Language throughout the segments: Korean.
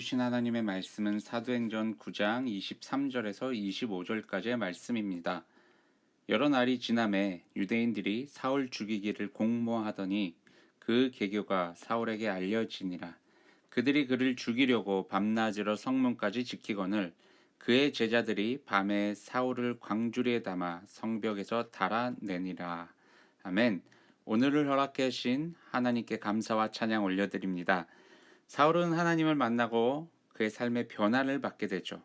주신 하나님의 말씀은 사도행전 9장 23절에서 25절까지의 말씀입니다. 여러 날이 지남에 유대인들이 사울 죽이기를 공모하더니 그 계교가 사울에게 알려지니라. 그들이 그를 죽이려고 밤낮으로 성문까지 지키거늘 그의 제자들이 밤에 사울을 광주리에 담아 성벽에서 달아내니라. 아멘. 오늘을 허락해 주신 하나님께 감사와 찬양 올려드립니다. 사울은 하나님을 만나고 그의 삶의 변화를 받게 되죠.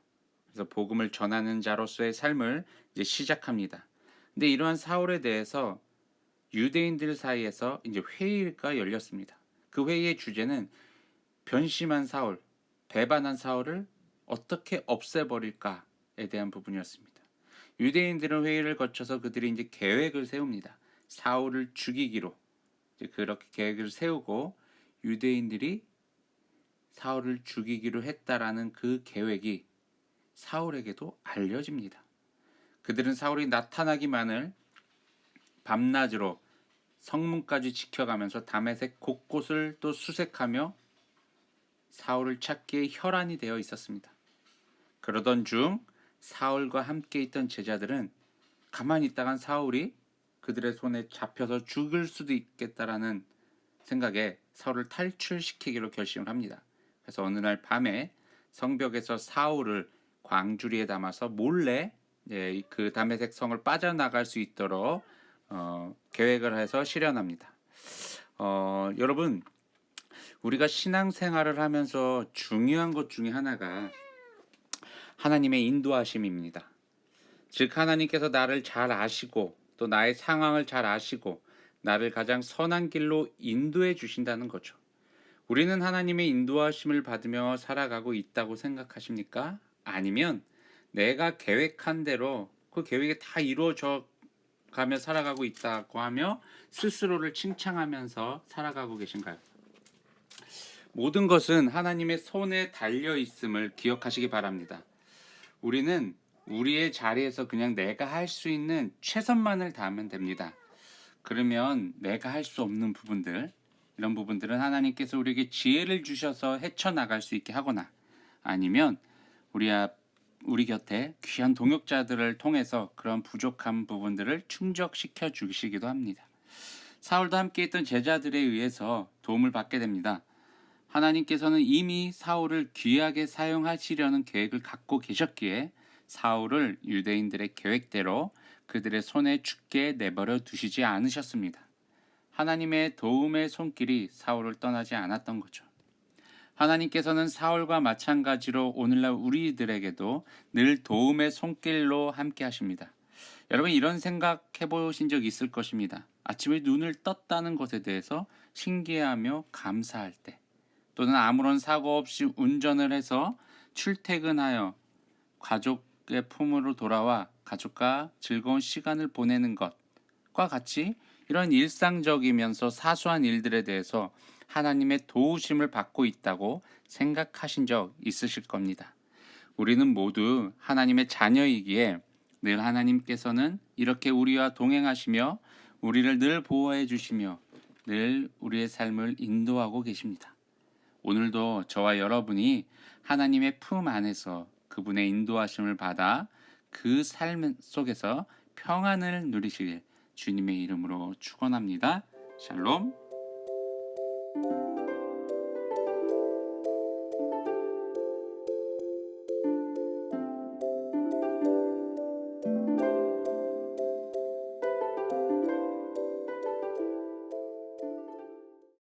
그래서 복음을 전하는 자로서의 삶을 이제 시작합니다. 근데 이러한 사울에 대해서 유대인들 사이에서 이제 회의가 열렸습니다. 그 회의의 주제는 변심한 사울, 배반한 사울을 어떻게 없애버릴까에 대한 부분이었습니다. 유대인들은 회의를 거쳐서 그들이 이제 계획을 세웁니다. 사울을 죽이기로 이제 그렇게 계획을 세우고 유대인들이 사울을 죽이기로 했다라는 그 계획이 사울에게도 알려집니다. 그들은 사울이 나타나기만을 밤낮으로 성문까지 지켜가면서 다메섹 곳곳을 또 수색하며 사울을 찾기에 혈안이 되어 있었습니다. 그러던 중 사울과 함께 있던 제자들은 가만히 있다간 사울이 그들의 손에 잡혀서 죽을 수도 있겠다라는 생각에 사울을 탈출시키기로 결심을 합니다. 그래서 어느 날 밤에 성벽에서 사울을 광주리에 담아서 몰래 그 다메섹 성을 빠져나갈 수 있도록 계획을 해서 실현합니다. 여러분, 우리가 신앙생활을 하면서 중요한 것 중에 하나가 하나님의 인도하심입니다. 즉 하나님께서 나를 잘 아시고 또 나의 상황을 잘 아시고 나를 가장 선한 길로 인도해 주신다는 거죠. 우리는 하나님의 인도하심을 받으며 살아가고 있다고 생각하십니까? 아니면 내가 계획한 대로 그 계획이 다 이루어져 가며 살아가고 있다고 하며 스스로를 칭찬하면서 살아가고 계신가요? 모든 것은 하나님의 손에 달려 있음을 기억하시기 바랍니다. 우리는 우리의 자리에서 그냥 내가 할 수 있는 최선만을 다하면 됩니다. 그러면 내가 할 수 없는 부분들, 이런 부분들은 하나님께서 우리에게 지혜를 주셔서 헤쳐나갈 수 있게 하거나 아니면 우리 곁에 귀한 동역자들을 통해서 그런 부족한 부분들을 충족시켜 주시기도 합니다. 사울도 함께 있던 제자들에 의해서 도움을 받게 됩니다. 하나님께서는 이미 사울을 귀하게 사용하시려는 계획을 갖고 계셨기에 사울을 유대인들의 계획대로 그들의 손에 죽게 내버려 두시지 않으셨습니다. 하나님의 도움의 손길이 사울을 떠나지 않았던 거죠. 하나님께서는 사울과 마찬가지로 오늘날 우리들에게도 늘 도움의 손길로 함께 하십니다. 여러분 이런 생각해 보신 적 있을 것입니다. 아침에 눈을 떴다는 것에 대해서 신기해하며 감사할 때, 또는 아무런 사고 없이 운전을 해서 출퇴근하여 가족의 품으로 돌아와 가족과 즐거운 시간을 보내는 것과 같이 이런 일상적이면서 사소한 일들에 대해서 하나님의 도우심을 받고 있다고 생각하신 적 있으실 겁니다. 우리는 모두 하나님의 자녀이기에 늘 하나님께서는 이렇게 우리와 동행하시며 우리를 늘 보호해 주시며 늘 우리의 삶을 인도하고 계십니다. 오늘도 저와 여러분이 하나님의 품 안에서 그분의 인도하심을 받아 그 삶 속에서 평안을 누리시길 주님의 이름으로 축원합니다. 샬롬.